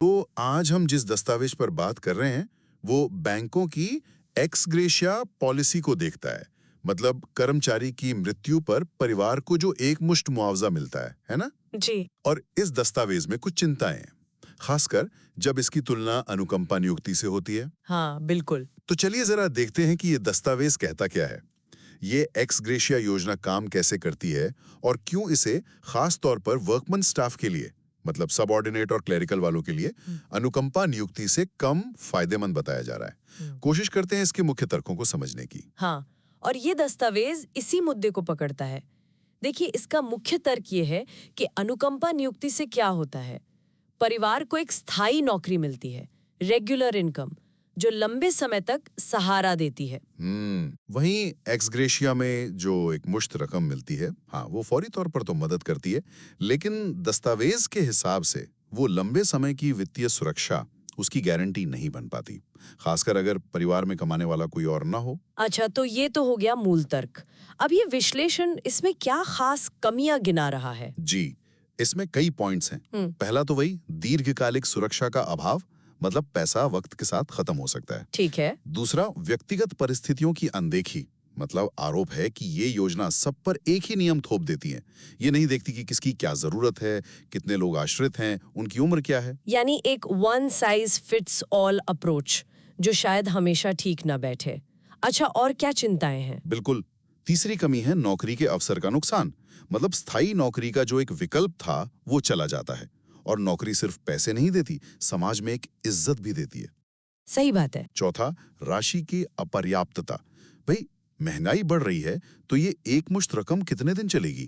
तो आज हम जिस दस्तावेज पर बात कर रहे हैं, वो बैंकों की एक्स ग्रेशिया पॉलिसी को देखता है। मतलब कर्मचारी की मृत्यु पर परिवार को जो एक मुश्त मुआवजा मिलता है ना? जी। और इस दस्तावेज में कुछ चिंताएं हैं, खासकर जब इसकी तुलना अनुकंपा नियुक्ति से होती है। हाँ, बिल्कुल। तो चलिए जरा देखते हैं कि ये दस्तावेज कहता क्या है। ये एक्स ग्रेशिया योजना काम कैसे करती है और क्यों इसे खास तौर पर वर्कमैन स्टाफ के लिए, मतलब सबऑर्डिनेट और क्लेरिकल वालों के लिए अनुकंपा नियुक्ति से कम फायदेमंद बताया जा रहा है। कोशिश करते हैं इसके मुख्य तर्कों को समझने की। हाँ, और ये दस्तावेज इसी मुद्दे को पकड़ता है। देखिए, इसका मुख्य तर्क ये है कि अनुकंपा नियुक्ति से क्या होता है। परिवार को एक स्थायी नौकरी मिलती है, रेगुलर इनकम, जो लंबे समय तक सहारा देती है। वहीं एक्स ग्रेशिया में जो एक मुश्त रकम मिलती है, हाँ, वो फौरी तौर पर तो मदद करती है, लेकिन दस्तावेज के हिसाब से वो लंबे समय की वित्तीय सुरक्षा उसकी गारंटी नहीं बन पाती, खासकर अगर परिवार में कमाने वाला कोई और ना हो। अच्छा, तो ये तो हो गया मूल तर्क। अब ये विश्लेषण इसमें क्या खास कमियां गिना रहा है? जी, इसमें कई पॉइंट्स हैं। पहला तो वही दीर्घकालिक सुरक्षा का अभाव, मतलब पैसा वक्त के साथ खत्म हो सकता है। ठीक है। दूसरा, व्यक्तिगत परिस्थितियों की अनदेखी, मतलब आरोप है कि ये योजना सब पर एक ही नियम थोप देती है। ये नहीं देखती कि किसकी क्या जरूरत है, कितने लोग आश्रित हैं, उनकी उम्र क्या है। यानी एक one size fits all approach, जो शायद हमेशा ठीक ना बैठे। अच्छा, और क्या चिंताएं हैं? बिल्कुल। तीसरी कमी है नौकरी के अवसर का नुकसान, मतलब स्थायी नौकरी का जो एक विकल्प था वो चला जाता है। और नौकरी सिर्फ पैसे नहीं देती, समाज में एक इज्जत भी देती है। सही बात है। चौथा, राशि की अपर्याप्तता। भाई, महंगाई बढ़ रही है तो ये एक मुश्त रकम कितने दिन चलेगी।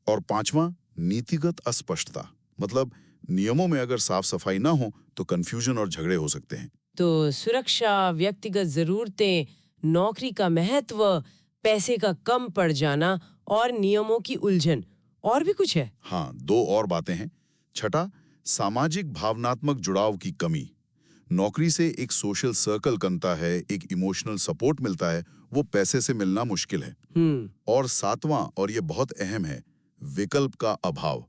और पांचवा, नीतिगत अस्पष्टता, मतलब नियमों में अगर साफ सफाई ना हो तो कंफ्यूजन और झगड़े हो सकते हैं। तो सुरक्षा, व्यक्तिगत जरूरतें, नौकरी का महत्व, पैसे का कम पड़ जाना और नियमों की उलझन, और भी कुछ है? हाँ, दो और बातें हैं। छठा, सामाजिक भावनात्मक जुड़ाव की कमी। नौकरी से एक सोशल सर्कल बनता है, एक इमोशनल सपोर्ट मिलता है, वो पैसे से मिलना मुश्किल है। और सातवां, और ये बहुत अहम है, विकल्प का अभाव।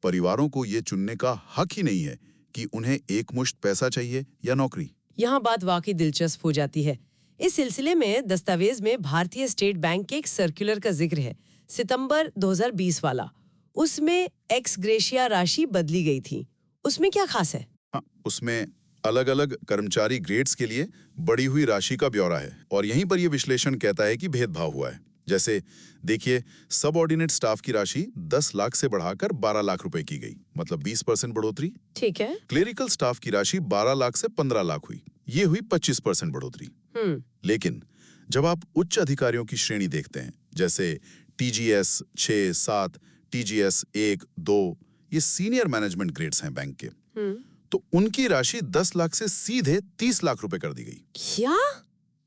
परिवारों को ये चुनने का हक ही नहीं है कि उन्हें एकमुश्त पैसा चाहिए या नौकरी। यहाँ बात वाकई दिलचस्प हो जाती है। इस सिलसिले में दस्तावेज में भारतीय स्टेट बैंक के एक सर्कुलर का जिक्र है, सितंबर 2020 वाला। उसमें एक्स ग्रेशिया राशि बदली गई थी। उसमें क्या खास है? हाँ, उसमें अलग अलग कर्मचारी ग्रेड्स के लिए बढ़ी हुई राशि का ब्यौरा है और यहीं पर यह विश्लेषण कहता है कि भेदभाव हुआ है। जैसे देखिए, सबऑर्डिनेट स्टाफ की राशि 10 लाख से बढ़ाकर 12 लाख रुपए की गई, मतलब 20% बढ़ोतरी। ठीक है। क्लेरिकल स्टाफ की राशि 12 लाख से 15 लाख हुई, ये हुई 25% बढ़ोतरी। लेकिन जब आप उच्च अधिकारियों की श्रेणी देखते हैं, जैसे टीजीएस 6, 7, टीजीएस 1, 2, ये सीनियर मैनेजमेंट ग्रेड्स हैं बैंक के, तो उनकी राशि 10 लाख से सीधे 30 लाख रुपए कर दी गई। क्या?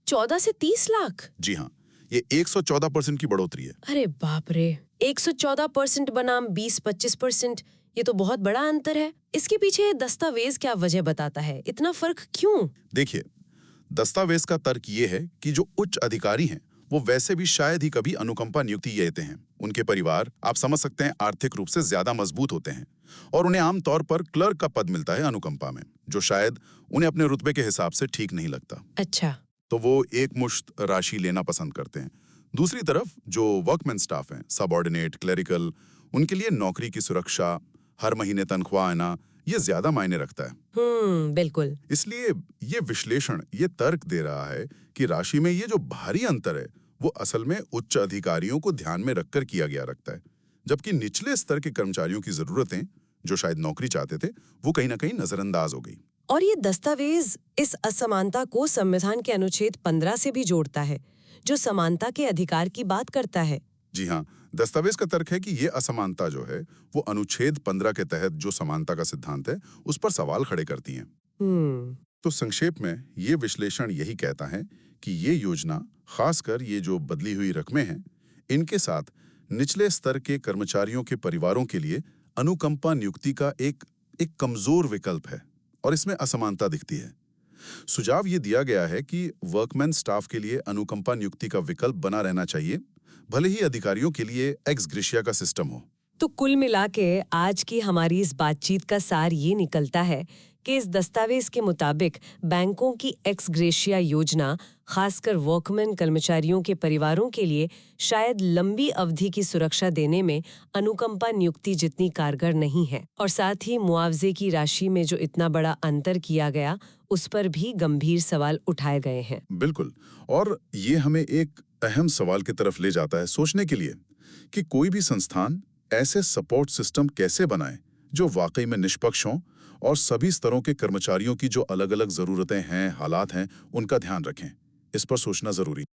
14 से 30 लाख? जी हाँ, ये 114% की बढ़ोतरी है। अरे बाप रे, 114% बनाम 20-25%, ये तो बहुत बड़ा अंतर है। इसके पीछे दस्तावेज क्या वजह बताता है? इतना फर्क क्यों? देखिए, दस्तावेज का तर्क ये है कि जो उच्च अधिकारी हैं वो वैसे भी शायद ही कभी अनुकंपा नियुक्ति लेते हैं। उनके परिवार, आप समझ सकते हैं, आर्थिक रूप से ज्यादा मजबूत होते हैं और उन्हें आमतौर पर क्लर्क का पद मिलता है अनुकंपा में, जो शायद उन्हें अपने रुतबे के हिसाब से ठीक नहीं लगता। अच्छा। तो वो एक मुश्त राशि लेना पसंद करते हैं। दूसरी तरफ जो वर्कमैन स्टाफ हैं, सबऑर्डिनेट, क्लेरिकल, उनके लिए नौकरी की सुरक्षा, हर महीने तनख्वाह आना, ये ज्यादा मायने रखता है। बिल्कुल। इसलिए ये विश्लेषण ये तर्क दे रहा है कि राशि में ये जो भारी अंतर है वो असल में उच्च अधिकारियों को ध्यान में रखकर किया गया रखता है, जबकि निचले स्तर के कर्मचारियों की जरूरतें, जो शायद नौकरी चाहते थे, वो कहीं ना कहीं नजरअंदाज हो गई। और ये दस्तावेज इस असमानता को संविधान के अनुच्छेद 15 से भी जोड़ता है, जो समानता के अधिकार की बात करता है। जी हाँ, दस्तावेज का तर्क है कि ये असमानता जो है वो अनुच्छेद 15 के तहत जो समानता का सिद्धांत है उस पर सवाल खड़े करती है। तो संक्षेप में ये विश्लेषण यही कहता है कि ये योजना, खासकर ये जो बदली हुई रकमें हैं, इनके साथ निचले स्तर के कर्मचारियों के परिवारों के लिए अनुकंपा नियुक्ति का एक कमजोर विकल्प है और इसमें असमानता दिखती है। सुझाव ये दिया गया है कि वर्कमैन स्टाफ के लिए अनुकंपा नियुक्ति का विकल्प बना रहना चाहिए, भले ही अधिकारियों के लिए एक्स ग्रेशिया का सिस्टम हो। तो कुल मिला के आज की हमारी इस बातचीत का सार ये निकलता है कि इस दस्तावेज के मुताबिक बैंकों की एक्स ग्रेशिया योजना खासकर वर्कमैन कर्मचारियों के परिवारों के लिए शायद लंबी अवधि की सुरक्षा देने में अनुकंपा नियुक्ति जितनी कारगर नहीं है, और साथ ही मुआवजे की राशि में जो इतना बड़ा अंतर किया गया उस पर भी गंभीर सवाल उठाए गए हैं। बिल्कुल। और ये हमें एक अहम सवाल की तरफ ले जाता है सोचने के लिए कि कोई भी संस्थान ऐसे सपोर्ट सिस्टम कैसे बनाए जो वाकई में निष्पक्ष हों और सभी स्तरों के कर्मचारियों की जो अलग-अलग जरूरतें हैं, हालात हैं, उनका ध्यान रखें। इस पर सोचना जरूरी है।